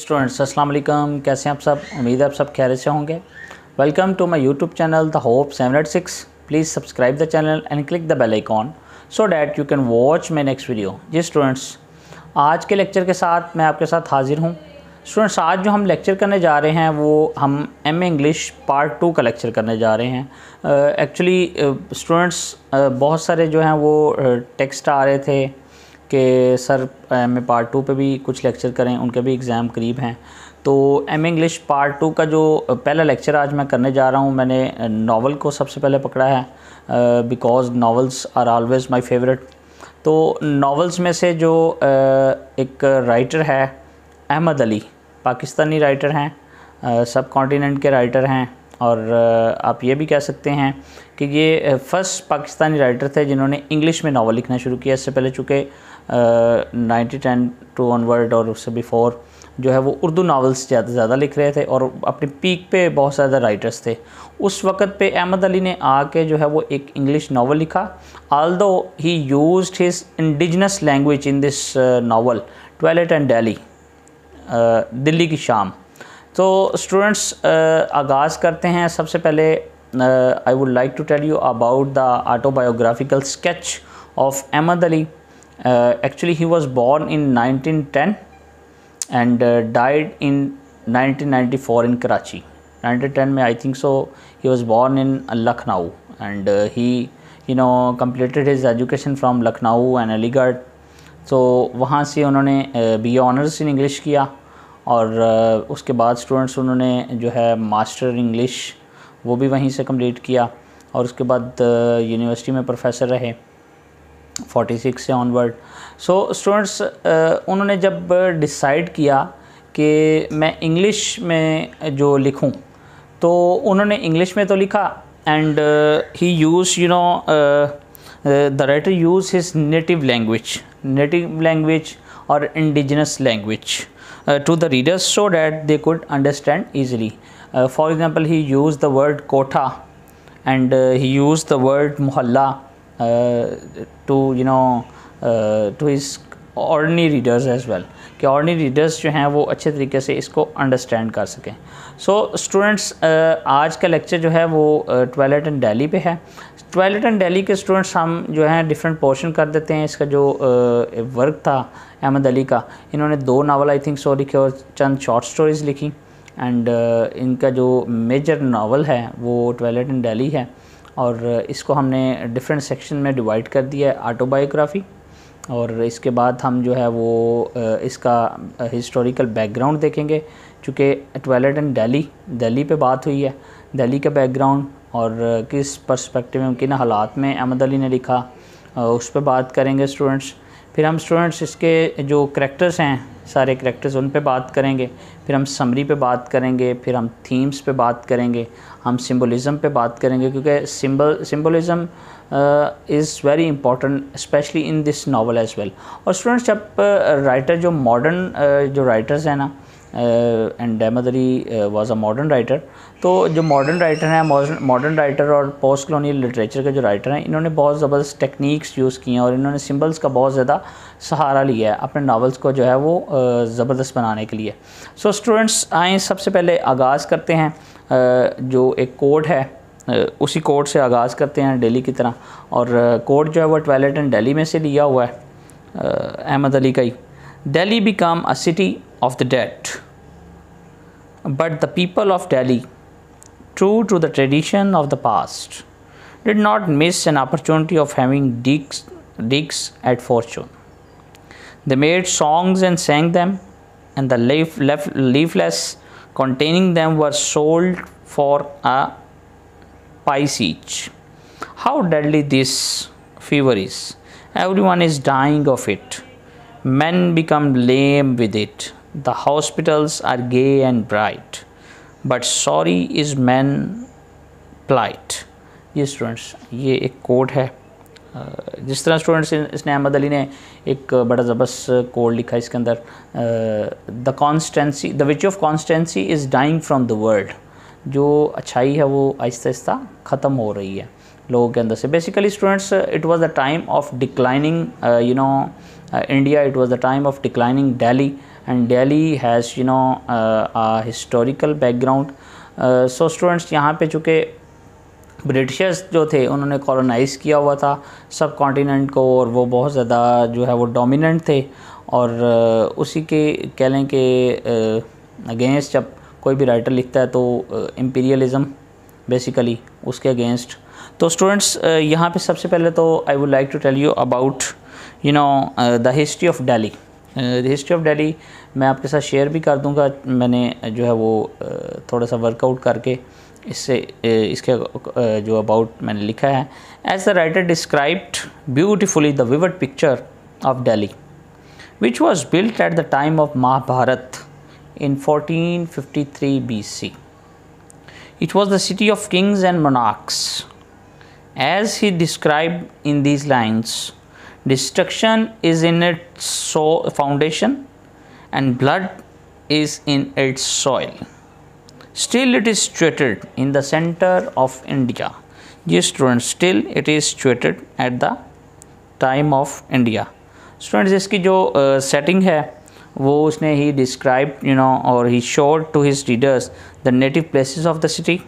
Students अस्सलाम वालेकुम, कैसे हैं आप सब। उम्मीद है आप सब खैरियत से होंगे। Welcome to my YouTube channel the hope 786। Please subscribe the channel and click the bell icon so that you can watch my next video. जी स्टूडेंट्स, आज के लेक्चर के साथ मैं आपके साथ हाजिर हूँ। स्टूडेंट्स, आज जो हम लेक्चर करने जा रहे हैं वो हम एम इंग्लिश पार्ट 2 का लेक्चर करने जा रहे हैं। एक्चुअली स्टूडेंट्स बहुत सारे जो हैं वो टेक्स्ट आ रहे थे कि सर एम पार्ट 2 पे भी कुछ लेक्चर करें, उनके भी एग्ज़ाम करीब हैं। तो एम इंग्लिश पार्ट 2 का जो पहला लेक्चर आज मैं करने जा रहा हूँ, मैंने नावल को सबसे पहले पकड़ा है because novels are always my favourite. तो नावल्स में से जो एक राइटर है अहमद अली, पाकिस्तानी राइटर हैं, सब कॉन्टिनेंट के राइटर हैं, और आप ये भी कह सकते हैं कि ये फ़र्स्ट पाकिस्तानी राइटर थे जिन्होंने इंग्लिश में नावल लिखना शुरू किया। इससे पहले चूँकि 1910 टू ऑनवर्ड और उससे बिफ़ोर जो है वो उर्दू नावल्स ज़्यादा लिख रहे थे और अपने पीक पे बहुत ज़्यादा राइटर्स थे। उस वक़्त पे अहमद अली ने आके जो है वो एक इंग्लिश नावल लिखा। Although he used his indigenous language in this novel twilight and Delhi, Delhi की शाम। तो स्टूडेंट्स आगाज़ करते हैं। सबसे पहले I would like to tell you about the autobiographical sketch of Ahmed Ali. Actually he was born in 1910 and died in 1994 in Karachi. 1910 में I think so he was born in Lucknow and he completed his education from Lucknow and Aligarh. तो वहाँ से उन्होंने BA honours in English किया और उसके बाद students उन्होंने जो है मास्टर इंग्लिश वो भी वहीं से कंप्लीट किया और उसके बाद यूनिवर्सिटी में प्रोफेसर रहे 46 से ऑनवर्ड। सो स्टूडेंट्स उन्होंने जब डिसाइड किया कि मैं इंग्लिश में जो लिखूं, तो उन्होंने इंग्लिश में तो लिखा and he use the writer use his native language और indigenous language to the readers so that they could understand easily. For example he use the word kotha and he use the word mohalla to his ordinary readers as well, कि ordinary readers जो हैं वो अच्छे तरीके से इसको understand कर सकें। सो स्टूडेंट्स आज का लेक्चर जो है वो ट्वाइलाइट एंड दिल्ली पे है। ट्वाइलाइट एंड दिल्ली के स्टूडेंट्स हम जो हैं डिफरेंट पोर्शन कर देते हैं। इसका जो वर्क था अहमद अली का, इन्होंने 2 नावल आई थिंक सो लिखे और चंद शॉर्ट स्टोरीज़ लिखी एंड इनका जो मेजर नावल है वो ट्वाइलाइट एंड दिल्ली है और इसको हमने डिफरेंट सेक्शन में डिवाइड कर दिया है ऑटोबायोग्राफी। और इसके बाद हम जो है वो इसका हिस्टोरिकल बैकग्राउंड देखेंगे, चूँकि ट्वाइलाइट एंड दिल्ली पे बात हुई है, दिल्ली का बैकग्राउंड और किस पर्सपेक्टिव में किन हालात में अहमद अली ने लिखा उस पर बात करेंगे स्टूडेंट्स। फिर हम स्टूडेंट्स इसके जो करैक्टर्स हैं सारे करैक्टर्स उन पे बात करेंगे, फिर हम समरी पे बात करेंगे, फिर हम थीम्स पे बात करेंगे, हम सिंबलिज़म पे बात करेंगे क्योंकि symbolism is very important specially in this novel as well. और स्टूडेंट्स जब राइटर जो मॉडर्न जो राइटर्स हैं ना, and Ahmed Ali was a modern writer, तो जो मॉडर्न राइटर हैं मॉडर्न राइटर और पोस्ट कॉलोनियल लिटरेचर के जो राइटर हैं इन्होंने बहुत ज़बरदस्त टेक्निक्स यूज़ की हैं और इन्होंने सिंबल्स का बहुत ज़्यादा सहारा लिया है अपने नावल्स को जो है वो ज़बरदस्त बनाने के लिए। सो स्टूडेंट्स आएँ सबसे पहले आगाज़ करते हैं जो एक कोड है उसी कोड से आगाज़ करते हैं दिल्ली की तरह। और कोड जो है वो ट्वाइलाइट एंड दिल्ली में से लिया हुआ है अहमद अली का ही। Delhi became a city of the dead, but the people of Delhi, true to the tradition of the past, did not miss an opportunity of having digs at fortune. They made songs and sang them, and the leaflets containing them were sold for a pice each. How deadly this fever is! Everyone is dying of it. Men become lame with it. The hospitals are gay and bright, but sorry is men plight. ये students ये एक code है। जिस तरह students इसने अहमद अली ने एक बड़ा ज़बरदस्त कोड लिखा है इसके अंदर, the witch of constancy is dying from the world. जो अच्छाई है वो आहिस्ता आहिस्ता ख़त्म हो रही है। लोगों के अंदर से। Basically students, it was the time of declining India, it was the time of declining Delhi, and Delhi has historical background. So students, यहाँ पे चूँकि ब्रिटिशर्स जो थे उन्होंने कॉलोनाइज़ किया हुआ था सब कॉन्टिनेंट को, और वो बहुत ज़्यादा जो है वो डोमिनेंट थे, और उसी के कह लें कि अगेंस्ट जब कोई भी राइटर लिखता है तो इम्पीरियलिज़म बेसिकली उसके अगेंस्ट। तो स्टूडेंट्स, यहाँ पे सबसे पहले तो I would like to tell you about the history of Delhi. The history of Delhi मैं आपके साथ शेयर भी कर दूँगा। मैंने जो है वो थोड़ा सा वर्कआउट करके इससे इसके जो अबाउट मैंने लिखा है। As the writer described beautifully the vivid picture of Delhi which was built at the time of Mahabharat in 1453 BC. It was the city of kings and monarchs. As he described in these lines, destruction is in its foundation and blood is in its soil. Still it is situated in the center of India. Yes students, still it is situated at the time of India. Students, इसकी जो setting है वो उसने ही describe और ही showed to his readers the native places of the city,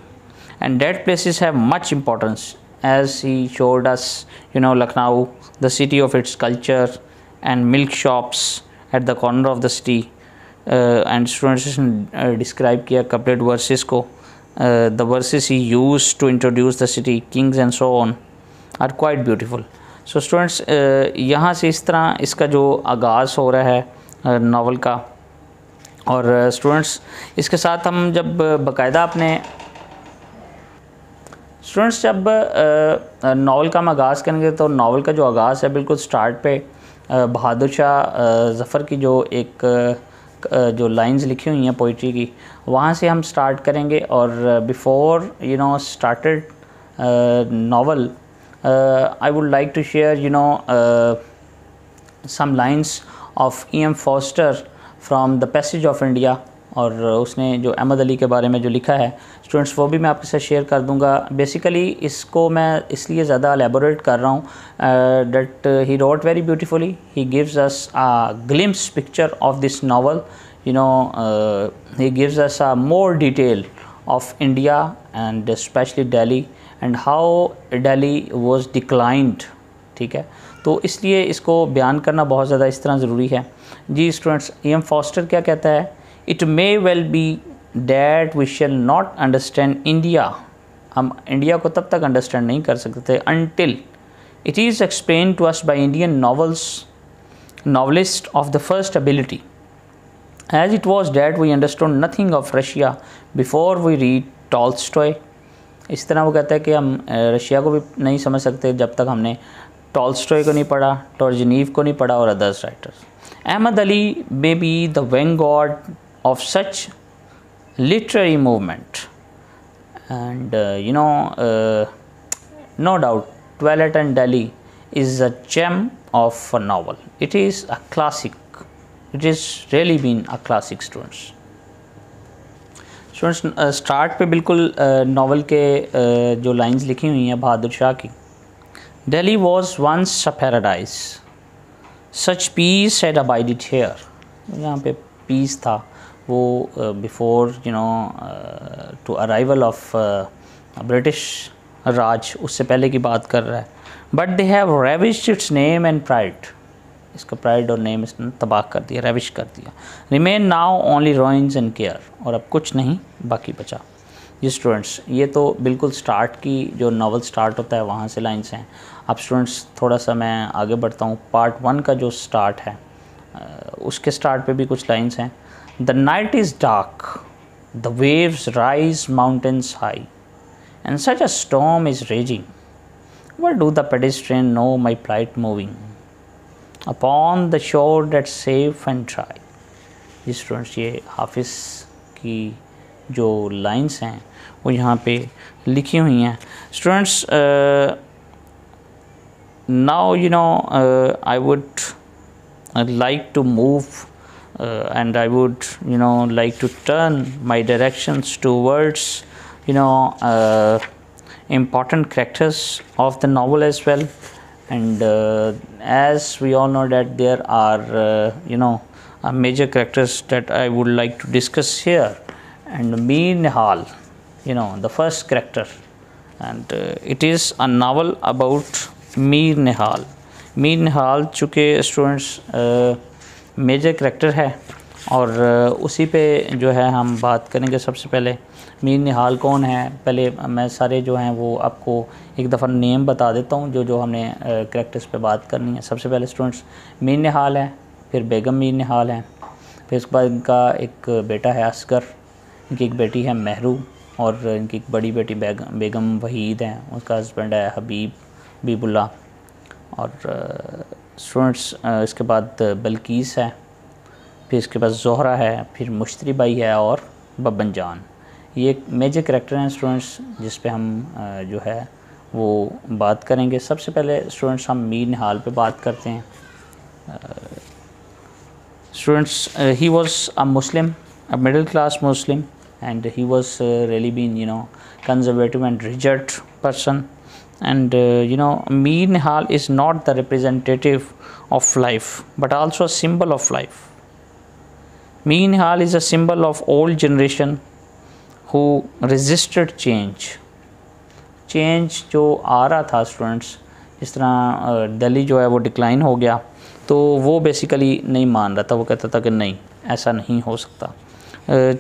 and that places have much importance as he showed us Lucknow the city of its culture and milk shops at the corner of the city. And students ने describe किया couplet verses को, the verses he use to introduce the city, kings and so on are quite beautiful. So students, यहाँ से इस तरह इसका जो आगाज़ हो रहा है नावल का। और स्टूडेंट्स, इसके साथ हम जब बाकायदा अपने स्टूडेंट्स जब नावल का हम आगाज़ करेंगे तो नावल का जो आगाज़ है बिल्कुल स्टार्ट पे बहादुर शाह ज़फ़र की जो एक जो लाइंस लिखी हुई हैं पोइट्री की, वहाँ से हम स्टार्ट करेंगे। और before started novel, I would like to share some lines of E.M. Forster from the Passage of India, और उसने जो अहमद अली के बारे में जो लिखा है स्टूडेंट्स वो भी मैं आपके साथ शेयर कर दूंगा। बेसिकली इसको मैं इसलिए ज़्यादा एलेबोरेट कर रहा हूँ that he wrote very beautifully. He gives us a glimpse picture of this novel. He gives us a more detail of India and especially Delhi and how Delhi was declined. ठीक है, तो इसलिए इसको बयान करना बहुत ज़्यादा इस तरह ज़रूरी है। जी स्टूडेंट्स, E.M. फॉस्टर क्या कहता है? It may well be that we shall not understand India. हम इंडिया को तब तक अंडरस्टैंड नहीं कर सकते until it is explain to us by Indian novelist of the first ability, as it was that we understood nothing of Russia before we read Tolstoy. इस तरह वो कहता है कि हम रशिया को भी नहीं समझ सकते जब तक हमने टॉल्स्टॉय को नहीं पढ़ा, टॉर्जनीव को नहीं पढ़ा और others writers. Ahmed Ali may be the vanguard of such literary movement, and no doubt Twilight and Delhi is a gem of a novel. It is a classic. It is really been a classic students. Start पे बिल्कुल novel के जो lines लिखी हुई हैं बहादुर शाह की। Delhi was once a paradise. Such peace had abided here. यहाँ पे पीस था वो before to arrival of British Raj, उससे पहले की बात कर रहा है। But they have ravished its name and pride, इसका प्राइड और नेम इसने तबाह कर दिया, रेविश कर दिया। Remain now only ruins and care, और अब कुछ नहीं बाकी बचा। जी स्टूडेंट्स, ये तो बिल्कुल स्टार्ट की जो नावल स्टार्ट होता है वहाँ से लाइन्स हैं। अब स्टूडेंट्स थोड़ा सा मैं आगे बढ़ता हूँ। पार्ट 1 का जो स्टार्ट है उसके स्टार्ट पे भी कुछ लाइन्स हैं। The night is dark, the waves rise mountains high, and such a storm is raging. Where do the pedestrian know my plight moving? Upon the shore that's safe and dry. जी students, ये हाफिज़ की जो lines हैं वो यहाँ पे लिखी हुई हैं। Students, now I would like to move and I would like to turn my directions towards important characters of the novel as well. And as we all know that there are major characters that I would like to discuss here. And Mir Nihal, the first character, and it is a novel about Mir Nihal. Mir Nihal चूँकि students major character है और उसी पे जो है हम बात करेंगे। सबसे पहले मीर निहाल कौन है, पहले मैं सारे जो हैं वो आपको एक दफ़ा नेम बता देता हूँ जो हमने कैरेक्टर्स पे बात करनी है। सबसे पहले स्टूडेंट्स मीर निहाल है, फिर बेगम मीर निहाल है, फिर उसके बाद इनका एक बेटा है असगर, इनकी एक बेटी है महरू और इनकी एक बड़ी बेटी बेगम वहीद है, उसका हस्बैंड है हबीबुल्ला। और स्टूडेंट्स इसके बाद बल्कीस है, फिर इसके बाद ज़ोहरा है, फिर मुश्तरी बाई है और बब्बन जान। ये एक मेजर कैरेक्टर हैं स्टूडेंट्स जिस पे हम जो है वो बात करेंगे। सबसे पहले स्टूडेंट्स हम मीर निहाल पे बात करते हैं। Students he was a Muslim, a middle class Muslim, and he was really been conservative and rigid person. And Mir Nihal is not the representative of life but also a symbol of life. Mir Nihal is a symbol of old generation who resisted change जो आ रहा था students, जिस तरह दिल्ली जो है वो decline हो गया तो वो बेसिकली नहीं मान रहा था। वो कहता था कि नहीं, ऐसा नहीं हो सकता,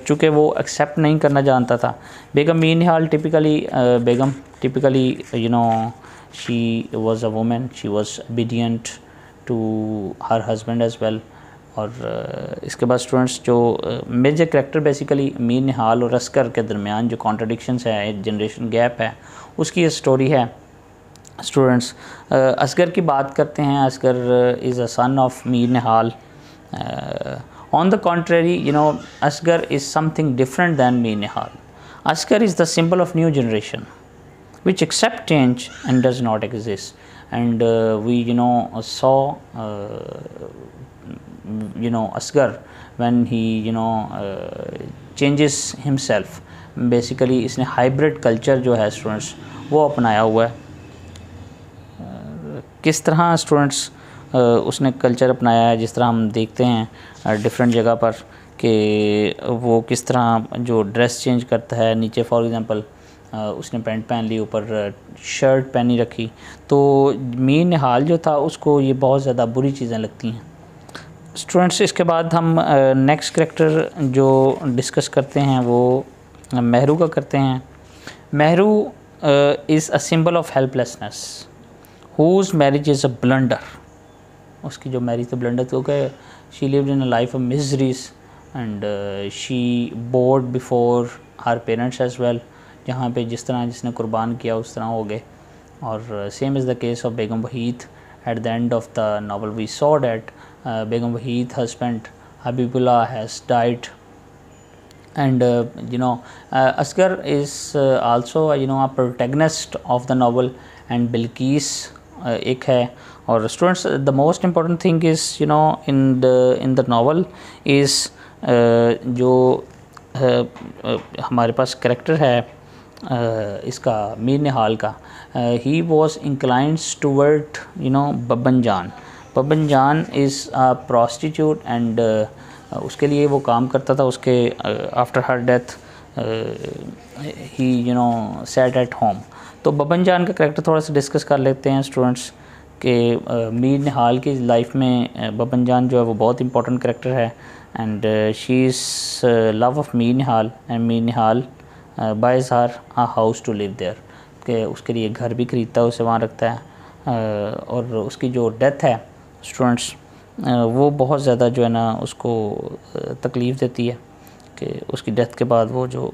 चूँकि वो एक्सेप्ट नहीं करना जानता था। Begum Mir Nihal typically she was a women, she was obedient to her husband as well. और इसके बाद स्टूडेंट्स जो major character basically Mir Nihal और असगर के दरमियान जो कॉन्ट्रडिक्शंस है, एक जनरेशन गैप है, उसकी ये स्टोरी है। स्टूडेंट्स असगर की बात करते हैं। Asghar is a son of Mir Nihal. On the contrary, Asghar is something different than Mir Nihal. Asghar is the symbol of new generation, which accept change and does not exist. And we, saw, Asghar when he, changes himself. Basically, इसने hybrid culture जो है students वो अपनाया हुआ है। किस तरह students उसने कल्चर अपनाया है, जिस तरह हम देखते हैं डिफरेंट जगह पर कि वो किस तरह जो ड्रेस चेंज करता है। नीचे फॉर एग्ज़ाम्पल उसने पैंट पहन ली, ऊपर शर्ट पहनी रखी, तो मीर निहाल जो था उसको ये बहुत ज़्यादा बुरी चीज़ें लगती हैं। स्टूडेंट्स इसके बाद हम नेक्स्ट कैरेक्टर जो डिस्कस करते हैं वो महरू का करते हैं। Mehro is a symbol of helplessness whose marriage is a blunder. उसकी जो मैरिज तो ब्लंडर तो कि she lived in a life of miseries and she bored before her parents as well, जहाँ पे जिस तरह जिसने कुर्बान किया उस तरह हो गए। और same is the case of Begum Waheed. At the end of the novel we saw that Begum Waheed husband Habibullah has died. And Asghar is also a protagonist of the novel, and Bilqis एक है। और students the most important thing is in the novel is जो हमारे पास character है इसका मीर निहाल का, he was inclined toward Babban Jaan. Babban जान इज़ अ प्रॉस्टिट्यूट एंड उसके लिए वो काम करता था। उसके after her death he sat at home. तो बब्बन जान का करेक्टर थोड़ा सा डिस्कस कर लेते हैं स्टूडेंट्स कि मीर निहाल की लाइफ में बब्बन जान जो है वो बहुत इंपॉर्टेंट करेक्टर है। And she is love of Mir Nihal and Mir Nihal buys her a house to live there, कि उसके लिए घर भी ख़रीदता है, उसे वहाँ रखता है। और उसकी जो डेथ है स्टूडेंट्स वो बहुत ज़्यादा जो है ना उसको तकलीफ़ देती है कि उसकी डेथ के बाद वो जो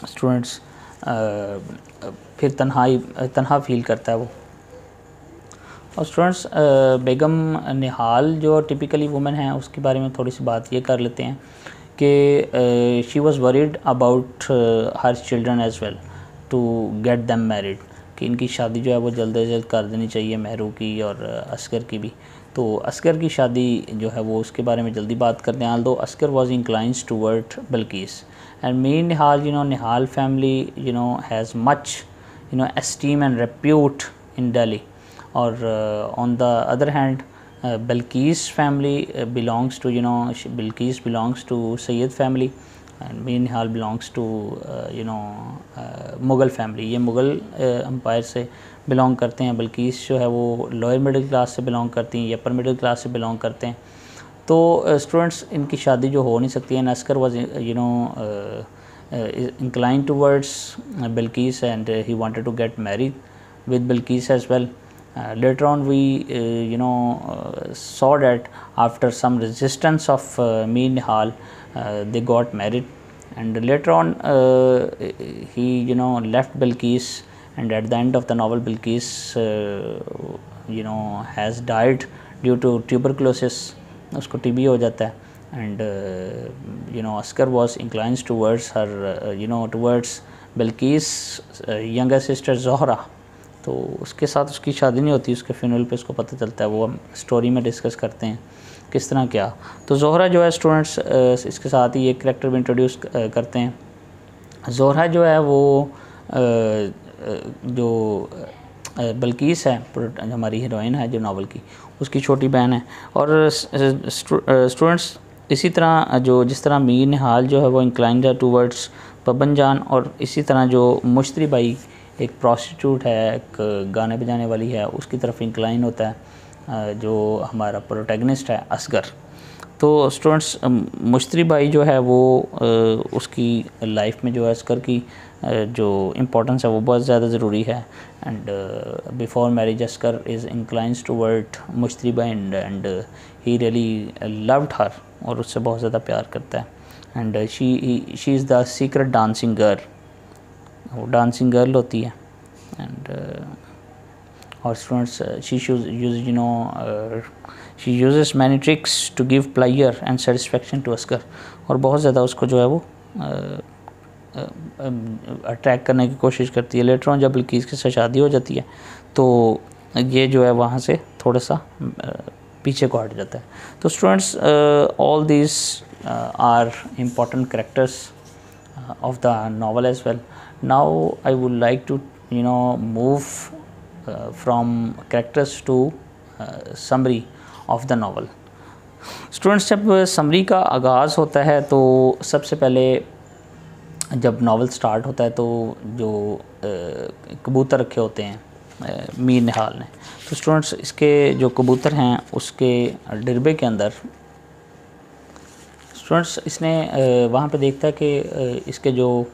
स्टूडेंट्स फिर तन्हा फील करता है वो। और स्टूडेंट्स बेगम निहाल जो टिपिकली वुमेन है उसके बारे में थोड़ी सी बात ये कर लेते हैं कि she was worried about her children as well to get them married, कि इनकी शादी जो है वो जल्द से जल्द कर देनी चाहिए, महरू की और असगर की भी। तो असगर की शादी जो है वो उसके बारे में जल्दी बात करते हैं। Although Asghar was inclines toward Bilqeece and mean Nihal, Nihal family has much esteem and repute in Delhi. Or on the other hand, Balkis family belongs to Balkis belongs to Sayyid family and Mir Nihal belongs to Mughal family. ये Mughal empire से belong करते हैं। बल्कीस जो है वो lower middle class से belong करती हैं, अपर मिडिल क्लास से बिलोंग करते हैं। तो स्टूडेंट्स इनकी शादी जो हो नहीं सकती है। Asghar was inclined towards Balkis and he wanted to get married with Balkis as well. Later on we saw that after some resistance of Mir Nihal they got married, and later on he left Balkis, and at the end of the novel Balkis has died due to tuberculosis, उसको TB हो जाता है। and Asghar was inclined towards her towards Balkis younger sister Zohra। तो उसके साथ उसकी शादी नहीं होती, उसके फ्यूनरल पे उसको पता चलता है। वो हम स्टोरी में डिस्कस करते हैं किस तरह क्या। तो जोहरा जो है स्टूडेंट्स इसके साथ ही एक करेक्टर भी इंट्रोड्यूस करते हैं। जोहरा जो है वो जो बल्कीस है हमारी हीरोइन है जो नावल की, उसकी छोटी बहन है। और स्टूडेंट्स इसी तरह जिस तरह मीर निहाल जो है वो इंक्लाइंड है टूवर्ड्स पबन जान, और इसी तरह जो मुश्तरी बाई एक प्रोस्टिट्यूट है, एक गाने बजाने वाली है, उसकी तरफ इंक्लाइन होता है जो हमारा प्रोटैगनिस्ट है असगर। तो स्टूडेंट्स मुश्तरी बाई जो है वो उसकी लाइफ में जो है असगर की जो इम्पोर्टेंस है वो बहुत ज़्यादा ज़रूरी है। And before marriage Asghar is inclines toward Mushtari Bai and he really loved her, और उससे बहुत ज़्यादा प्यार करता है। And she is the secret dancing girl, वो डांसिंग गर्ल होती है। एंड और students she uses many tricks to give pleasure and satisfaction to Asghar, और बहुत ज़्यादा उसको जो है वो अट्रैक्ट करने की कोशिश करती है। लेटर ऑन जब बल्कीस के साथ शादी हो जाती है तो ये जो है वहाँ से थोड़ा सा पीछे को हट जाता है। तो students all these are important characters of the novel as well. Now I would like to move from characters to summary of the novel. Students जब summary का आगाज़ होता है तो सबसे पहले जब नावल स्टार्ट होता है तो जो कबूतर रखे होते हैं मीर निहाल ने, तो स्टूडेंट्स इसके जो कबूतर हैं उसके डिब्बे के अंदर स्टूडेंट्स इसने वहाँ पे देखता है कि इसके जो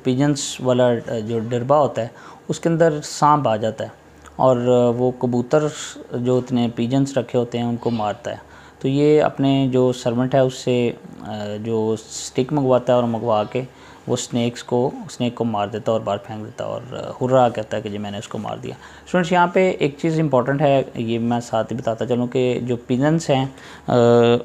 पिजन्स वाला जो डिब्बा होता है उसके अंदर सांप आ जाता है, और वो कबूतर जो इतने पिजन्स रखे होते हैं उनको मारता है। तो ये अपने जो सर्वेंट है उससे जो स्टिक मंगवाता है और मंगवा के वो स्नेक को मार देता है और बाहर फेंक देता है, और हुर्रा कहता है कि जी मैंने उसको मार दिया। स्टूडेंट्स यहाँ पे एक चीज़ इंपॉर्टेंट है, ये मैं साथ ही बताता चलूँ कि जो पिजन्स हैं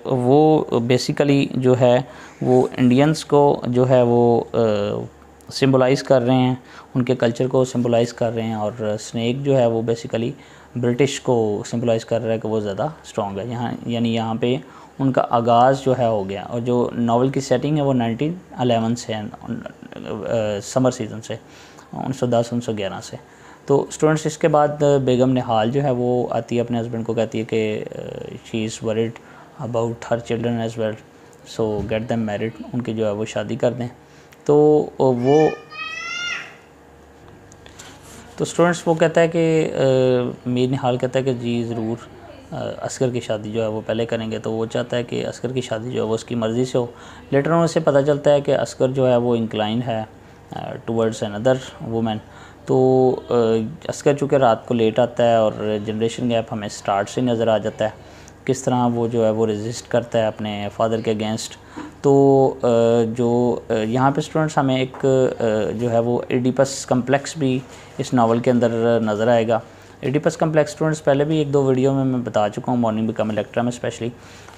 वो बेसिकली जो है वो इंडियंस को जो है वो सिम्बलाइज़ कर रहे हैं, उनके कल्चर को सिम्बलाइज़ कर रहे हैं, और स्नेक जो है वो बेसिकली ब्रिटिश को सिम्बलाइज़ कर रहा है कि वो ज़्यादा स्ट्रॉन्ग है। यहाँ यानी यहाँ पे उनका आगाज़ जो है हो गया। और जो नावल की सेटिंग है वो 1911 से है, समर सीज़न से 1910-1911 से। तो स्टूडेंट्स इसके बाद बेगम निहाल जो है वो आती है, अपने हस्बैंड को कहती है कि she is worried about her children as well, so get them married, उनकी जो है वो शादी कर दें। तो स्टूडेंट्स वो कहता है कि मीर निहाल कहता है कि जी ज़रूर असगर की शादी जो है वो पहले करेंगे। तो वो चाहता है कि असगर की शादी जो है वो उसकी मर्ज़ी से हो। लेटर ऑन उसे पता चलता है कि असगर जो है वो इंक्लाइन है टुवर्ड्स अनदर वुमेन। तो असगर चूँकि रात को लेट आता है और जनरेशन गैप हमें स्टार्ट से नज़र आ जाता है, किस तरह वो जो है वो रेजिस्ट करता है अपने फादर के अगेंस्ट। तो जो यहाँ पे स्टूडेंट्स हमें एक जो है वो एडिपस कम्प्लेक्स भी इस नावल के अंदर नज़र आएगा। एडिपस कम्प्लेक्स स्टूडेंट्स पहले भी 1-2 वीडियो में मैं बता चुका हूँ, मॉर्निंग बिकम इलेक्ट्रा में स्पेशली,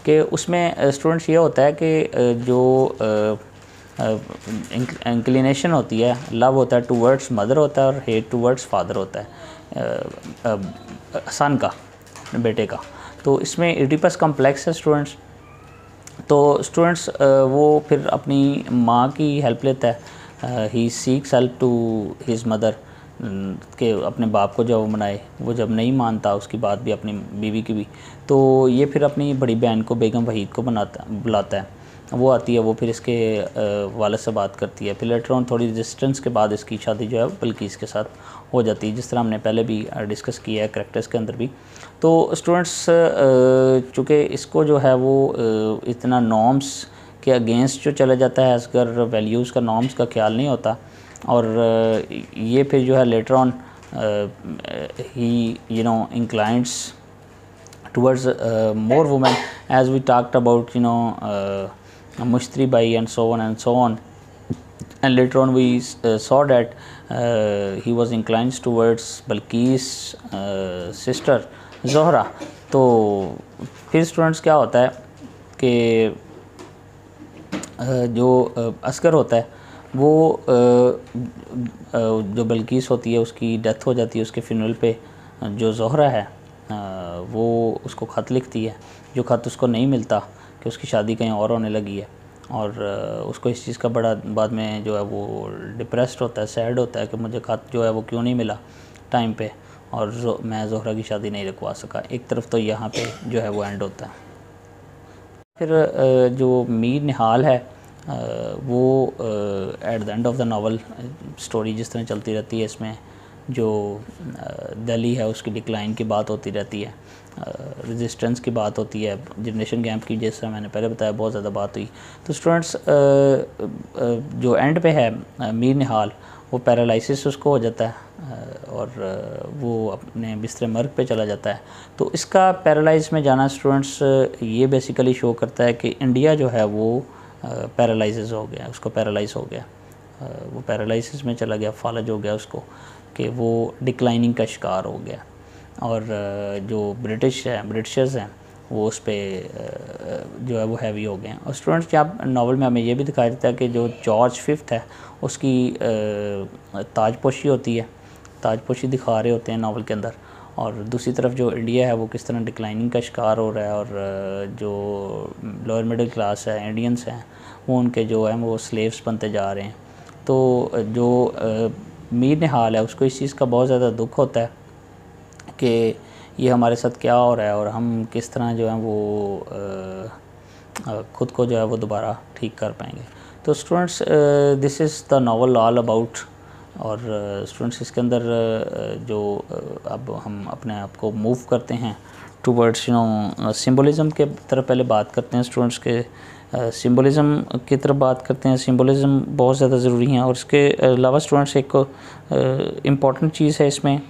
कि उसमें स्टूडेंट्स ये होता है कि जो इंक्लिनेशन होती है, लव होता है टूवर्ड्स मदर होता है और हेट टूवर्ड्स फादर होता है सन का। अपने बेटे का। तो इसमें एडिपस कम्प्लेक्स है स्टूडेंट्स। तो स्टूडेंट्स वो फिर अपनी माँ की हेल्प लेता है, he seeks help to his mother, के अपने बाप को जब वो मनाए, वो जब नहीं मानता उसकी बात भी, अपनी बीवी की भी, तो ये फिर अपनी बड़ी बहन को बेगम वहीद को बुलाता है। वो आती है, वो फिर इसके वालिद से बात करती है। फिर लेटर ऑन थोड़ी डिस्टेंस के बाद इसकी शादी जो है बल्कीस के साथ हो जाती है, जिस तरह हमने पहले भी डिस्कस किया है करैक्टर्स के अंदर भी। तो स्टूडेंट्स चूँकि इसको जो है वो इतना नॉर्म्स के अगेंस्ट जो चला जाता है, असगर वैल्यूज़ का, नॉर्म्स का ख्याल नहीं होता, और ये फिर जो है later on he inclines towards more women, as we talked about Mushtari Bai and so on and so on, and later on we saw that he was inclined towards Balqis sister Zohra। तो फिर students क्या होता है कि जो असगर होता है वो जो बल्कीस होती है उसकी डेथ हो जाती है। उसके फ्यूनरल पे जो ज़ोहरा है वो उसको ख़त लिखती है, जो ख़त उसको नहीं मिलता कि उसकी शादी कहीं और होने लगी है, और उसको इस चीज़ का बड़ा बाद में जो है वो डिप्रेस्ड होता है, सैड होता है कि मुझे ख़त जो है वो क्यों नहीं मिला टाइम पे, और मैं ज़ोहरा की शादी नहीं रखवा सका। एक तरफ तो यहाँ पे जो है वो एंड होता है। फिर जो मीर निहाल है वो eight the end of the novel story जिस तरह चलती रहती है, इसमें जो दिल्ली है उसकी डिक्लाइन की बात होती रहती है, रेजिस्टेंस की बात होती है, जनरेशन गैप की, जैसा मैंने पहले बताया बहुत ज़्यादा बात हुई। तो स्टूडेंट्स जो एंड पे है मीर निहाल, वो पैरालिसिस उसको हो जाता है और वो अपने बिस्तर मर्ग पे चला जाता है। तो इसका पैरालाइज में जाना स्टूडेंट्स ये बेसिकली शो करता है कि इंडिया जो है वो पैरालाइज हो गया, उसको पैरालाइज हो गया, वो पैरालिसिस में चला गया, फालज हो गया उसको, कि वो डिक्लाइनिंग का शिकार हो गया। और जो ब्रिटिशर्स हैं वो उस पर जो है वो हैवी हो गए हैं। और स्टूडेंट्स जब नावल में हमें ये भी दिखाया जाता है कि जो जॉर्ज फिफ्थ है उसकी ताजपोशी होती है, ताजपोशी दिखा रहे होते हैं नावल के अंदर, और दूसरी तरफ जो इंडिया है वो किस तरह डिक्लाइनिंग का शिकार हो रहा है, और जो लोअर मिडिल क्लास है, इंडियंस हैं, वो उनके जो है वो स्लेव्स बनते जा रहे हैं। तो जो मीर निहाल है उसको इस चीज़ का बहुत ज़्यादा दुख होता है कि ये हमारे साथ क्या हो रहा है, और हम किस तरह जो है वो ख़ुद को जो है वो दोबारा ठीक कर पाएंगे। तो students this is the novel all about. और स्टूडेंट्स इसके अंदर जो अब हम अपने आप को मूव करते हैं टूवर्ड्स सिम्बोलिज़म के तरफ पहले बात करते हैं। स्टूडेंट्स के सिम्बोलिज़म की तरफ बात करते हैं। सिम्बोलिज़म बहुत ज़्यादा ज़रूरी है, और इसके अलावा स्टूडेंट्स एक इम्पॉर्टेंट चीज़ है इसमें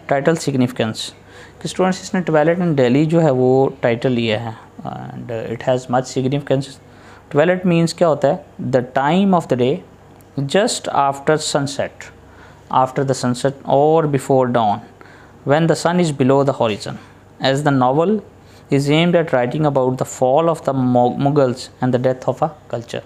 टाइटल सिग्निफिकेंस, कि स्टूडेंट्स इसने ट्वेलाइट इन दिल्ली जो है वो टाइटल लिया है, and it has much significance. Twilight means क्या होता है, the time of the day just after sunset or before dawn, when the sun is below the horizon, as the novel is aimed at writing about the fall of the Mughals and the death of a culture।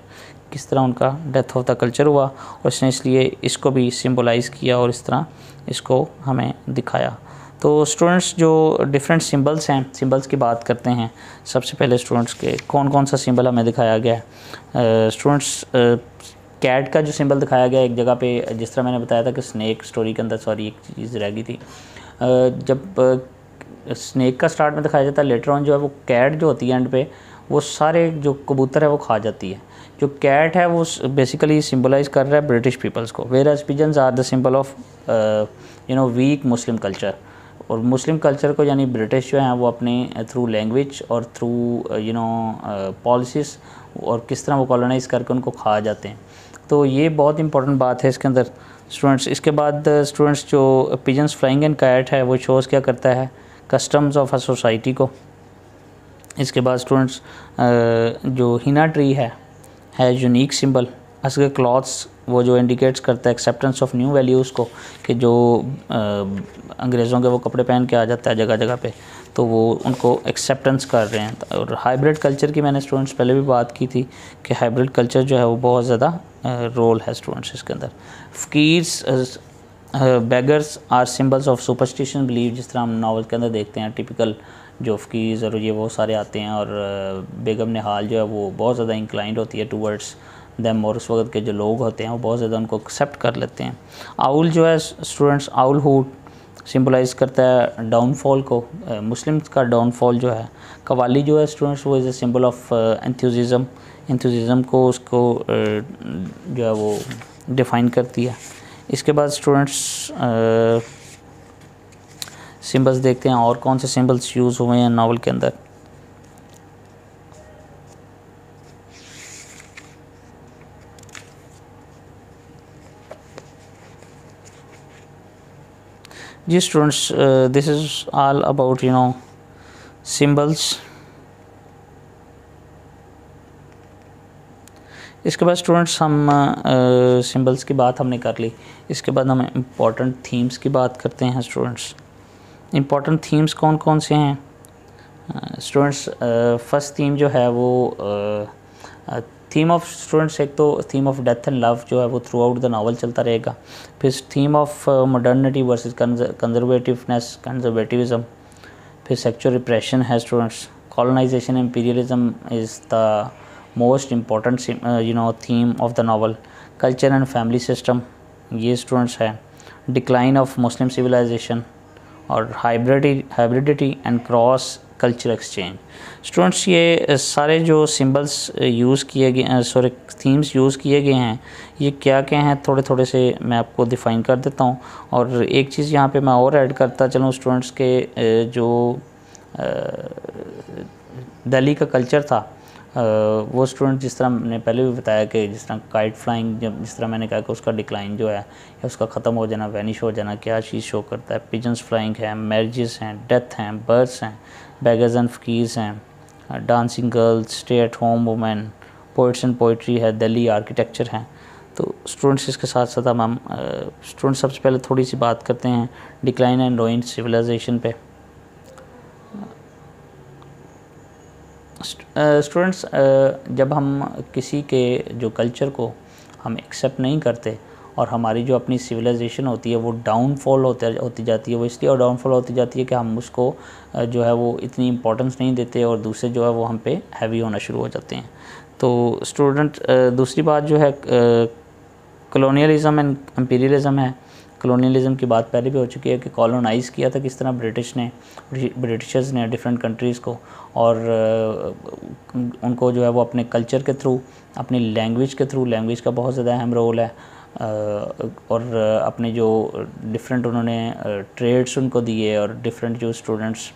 किस तरह उनका death of the culture हुआ, और इसने इसलिए इसको भी सिम्बोलाइज़ किया और इस तरह इसको हमें दिखाया। तो स्टूडेंट्स जो डिफरेंट सिंबल्स हैं, सिंबल्स की बात करते हैं। सबसे पहले स्टूडेंट्स के कौन कौन सा सिंबल हमें दिखाया गया है। स्टूडेंट्स कैट का जो सिंबल दिखाया गया एक जगह पे, जिस तरह मैंने बताया था कि स्नैक स्टोरी के अंदर, सॉरी एक चीज़ रह गई थी, जब स्नैक का स्टार्ट में दिखाया जाता है, लेटर ऑन जो है वो कैट जो होती है एंड पे, वो सारे जो कबूतर है वो खा जाती है। जो कैट है वो बेसिकली सिंबलाइज कर रहा है ब्रिटिश पीपल्स को, whereas pigeons are the symbol of weak Muslim culture. और मुस्लिम कल्चर को यानी ब्रिटिश जो हैं वो अपने थ्रू लैंग्वेज और थ्रू पॉलिसीज़ और किस तरह वो कॉलोनाइज़ करके उनको खा जाते हैं। तो ये बहुत इंपॉर्टेंट बात है इसके अंदर स्टूडेंट्स। इसके बाद स्टूडेंट्स जो पिजन्स फ्लाइंग एंड कैट है वो शोज़ क्या करता है, कस्टम्स ऑफ अ सोसाइटी को। इसके बाद स्टूडेंट्स जो हिना ट्री है यूनिक सिंबल। असगर क्लॉथ्स वो जो इंडिकेट्स करता है एक्सेप्टेंस ऑफ न्यू वैल्यूज़ को, कि जो अंग्रेज़ों के वो कपड़े पहन के आ जाता है जगह जगह पे, तो वो उनको एक्सेप्टेंस कर रहे हैं। और हाइब्रिड कल्चर की मैंने स्टूडेंट्स पहले भी बात की थी कि हाइब्रिड कल्चर जो है वो बहुत ज़्यादा रोल है स्टूडेंट्स इसके अंदर। Fakirs beggars are symbols of superstition believe, जिस तरह हम नावल के अंदर देखते हैं टिपिकल जो फ़कीज़ और ये वो सारे आते हैं, और बेगम निहाल जो है वो बहुत ज़्यादा इंक्लाइंड होती है टूवर्ड्स दैम, और उस वक्त के जो लोग होते हैं वो बहुत ज़्यादा उनको एक्सेप्ट कर लेते हैं। आउल जो है स्टूडेंट्स, आउल हूड सिम्बलाइज़ करता है डाउनफॉल को, मुस्लिम्स का डाउनफॉल जो है। कवाली जो है स्टूडेंट्स वो इज़ ए सिंबल ऑफ एंथुसिज्म को उसको जो है वो डिफ़ाइन करती है। इसके बाद स्टूडेंट्स सिंबल्स देखते हैं और कौन से सिंबल्स यूज़ हुए हैं नावल के अंदर। जी students, this is all about symbols. इसके बाद स्टूडेंट्स हम सिंबल्स की बात हमने कर ली, इसके बाद हम इम्पॉर्टेंट थीम्स की बात करते हैं। स्टूडेंट्स इम्पॉर्टेंट थीम्स कौन कौन से हैं स्टूडेंट्स? फर्स्ट थीम जो है वो थीम ऑफ स्टूडेंट्स, एक तो theme of death and love जो है वो थ्रू आउट द नावल चलता रहेगा। फिर theme of modernity versus conservatism, फिर सेक्चुअल रिप्रेशन है students. Colonisation imperialism is the most important theme of the novel. Culture and family system ये students है। डिक्लाइन ऑफ मुस्लिम सिविलाइजेशन और hybridity and cross culture exchange. Students ये सारे जो symbols use किए गए, सॉरी थीम्स यूज़ किए गए हैं, ये क्या क्या हैं थोड़े थोड़े से मैं आपको डिफ़ाइन कर देता हूँ। और एक चीज़ यहाँ पे मैं और ऐड करता चलूँ स्टूडेंट्स के, जो दिल्ली का कल्चर था वो स्टूडेंट जिस तरह मैंने पहले भी बताया कि जिस तरह काइट फ्लाइंग, जब जिस तरह मैंने कहा कि उसका डिक्लाइन जो है या उसका ख़त्म हो जाना, वैनिश हो जाना, क्या चीज़ शो करता है? पिजन्स फ्लाइंग है, मैरिजेस हैं, डेथ हैं, बर्थ्स हैं, बेगर्स एंड फ़कीर्स हैं, dancing girls, stay at home women, poets and poetry है, दिल्ली आर्किटेक्चर है। तो स्टूडेंट्स इसके साथ साथ हम स्टूडेंट्स सबसे पहले थोड़ी सी बात करते हैं डिक्लाइन एंड रूइन सिविलाइजेशन पे। स्टूडेंट्स जब हम किसी के जो कल्चर को हम एक्सेप्ट नहीं करते और हमारी जो अपनी सिविलाइजेशन होती है वो डाउनफॉल होती जाती है, वो इसलिए और डाउनफॉल होती जाती है कि हम उसको जो है वो इतनी इम्पोर्टेंस नहीं देते और दूसरे जो है वो हम पे हैवी होना शुरू हो जाते हैं। तो स्टूडेंट दूसरी बात जो है कॉलोनियलिज़म एंड एम्पीरियलिज़म है। कॉलोनियलिज़म की बात पहले भी हो चुकी है कि कॉलोनाइज़ किया था किस तरह ब्रिटिशर्स ने डिफरेंट कंट्रीज़ को, और उनको जो है वो अपने कल्चर के थ्रू, अपनी लैंग्वेज के थ्रू, लैंग्वेज का बहुत ज़्यादा अहम रोल है, और अपने जो डिफरेंट उन्होंने ट्रेड्स उनको दिए और डिफरेंट जो स्टूडेंट्स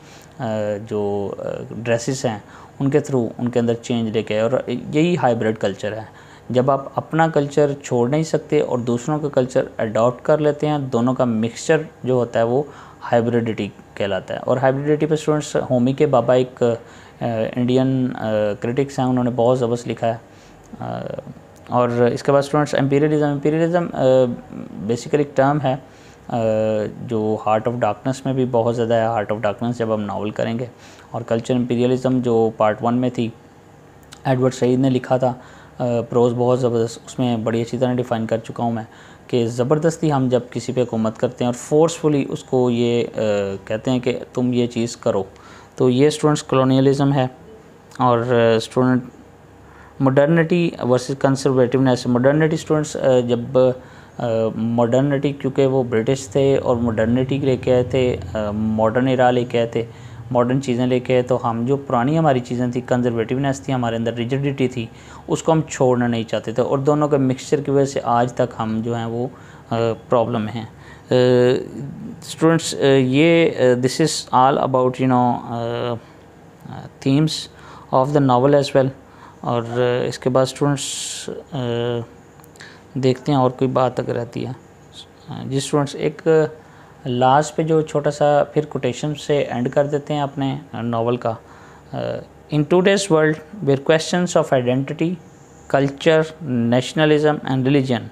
जो ड्रेसेस हैं उनके थ्रू उनके अंदर चेंज लेके आए, और यही हाइब्रिड कल्चर है। जब आप अपना कल्चर छोड़ नहीं सकते और दूसरों का कल्चर अडॉप्ट कर लेते हैं, दोनों का मिक्सचर जो होता है वो हाइब्रिडिटी कहलाता है। और हाइब्रिडिटी पे स्टूडेंट्स होमी के बाबा एक इंडियन क्रिटिक्स हैं, उन्होंने बहुत ज़बरदस्त लिखा है। और इसके बाद स्टूडेंट्स एम्पीरियलिज़म बेसिकली एक टर्म है जो हार्ट ऑफ डार्कनेस में भी बहुत ज़्यादा है। हार्ट ऑफ डार्कनेस जब हम नावल करेंगे, और कल्चर एम्पीरियलिज़म जो पार्ट 1 में थी, एडवर्ड सईद ने लिखा था, प्रोज़ बहुत ज़बरदस्त, उसमें बड़ी अच्छी तरह डिफ़ाइन कर चुका हूँ मैं कि ज़बरदस्ती हम जब किसी पे हुकूमत करते हैं और फोर्सफुली उसको ये कहते हैं कि तुम ये चीज़ करो, तो ये स्टूडेंट्स कॉलोनियलिज़म है। और student modernity versus conservativeness. Modernity students जब मॉडर्निटी, क्योंकि वो ब्रिटिश थे और मॉडर्निटी लेके आए थे, मॉडर्न इरा लेके आए थे, मॉडर्न चीज़ें लेके आए, तो हम जो पुरानी हमारी चीज़ें थी, कंजर्वेटिवनेस थी, हमारे अंदर रिजिडिटी थी, उसको हम छोड़ना नहीं चाहते थे, और दोनों के मिक्सचर की वजह से आज तक हम जो हैं वो प्रॉब्लम हैं। स्टूडेंट्स ये this is all about themes of the novel as well. और इसके बाद स्टूडेंट्स देखते हैं और कोई बात अगर रहती है। जी स्टूडेंट्स, एक लास्ट पे जो छोटा सा फिर कोटेशन से एंड कर देते हैं अपने नावल का। In today's world where questions of identity, culture, nationalism and religion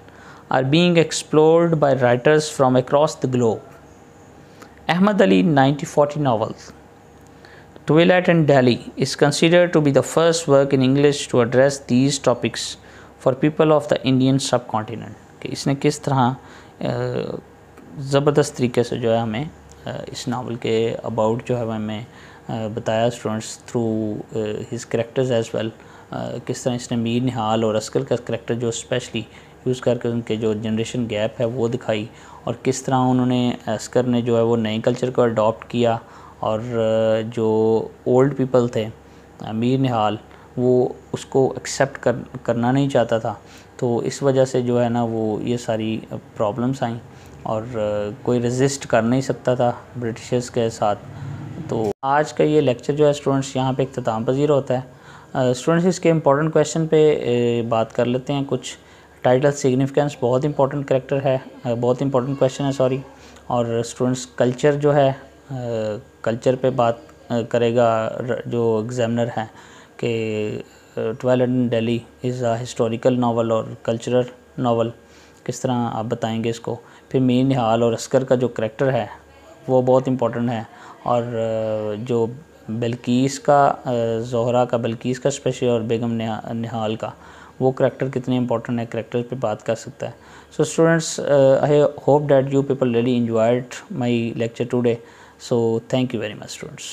are being explored by writers from across the globe. Ahmad Ali 1940 novel Twilight in Delhi is considered to be the first work in English to address these topics for people of the Indian subcontinent। कि इसने किस तरह ज़बरदस्त तरीके से जो है हमें इस नावल के अबाउट जो है वो हमें बताया students through his characters as well. किस तरह इसने मीर निहाल और असकर का करेक्टर जो स्पेशली यूज़ करके उनके जो जनरेशन गैप है वो दिखाई, और किस तरह उन्होंने असकर ने जो है वो नए कल्चर को अडॉप्ट किया, और जो ओल्ड पीपल थे मीर निहाल वो उसको एक्सेप्ट करना नहीं चाहता था। तो इस वजह से जो है ना वो ये सारी प्रॉब्लम्स आई, और कोई रेजिस्ट कर नहीं सकता था ब्रिटिशर्स के साथ। तो आज का ये लेक्चर जो है स्टूडेंट्स यहाँ पे इख्तिताम पज़ीर होता है। स्टूडेंट्स इसके इम्पोर्टेंट क्वेश्चन पे बात कर लेते हैं कुछ। टाइटल सिग्निफिकेंस बहुत इंपॉर्टेंट करेक्टर है, बहुत इंपॉर्टेंट क्वेश्चन है सॉरी। और स्टूडेंट्स कल्चर जो है कल्चर पे बात करेगा जो एग्जामिनर हैं कि Twilight in Delhi is a historical novel और कल्चरल नावल, किस तरह आप बताएंगे इसको। फिर मीर निहाल और असकर का जो करेक्टर है वो बहुत इंपॉर्टेंट है, और जो बल्कीस का ज़ोहरा का बल्कीस का स्पेशल और बेगम निहाल का वो करेक्टर कितने इंपॉर्टेंट है, करेक्टर पे बात कर सकता है। So students I hope that you people really enjoyed my lecture today, so thank you very much students.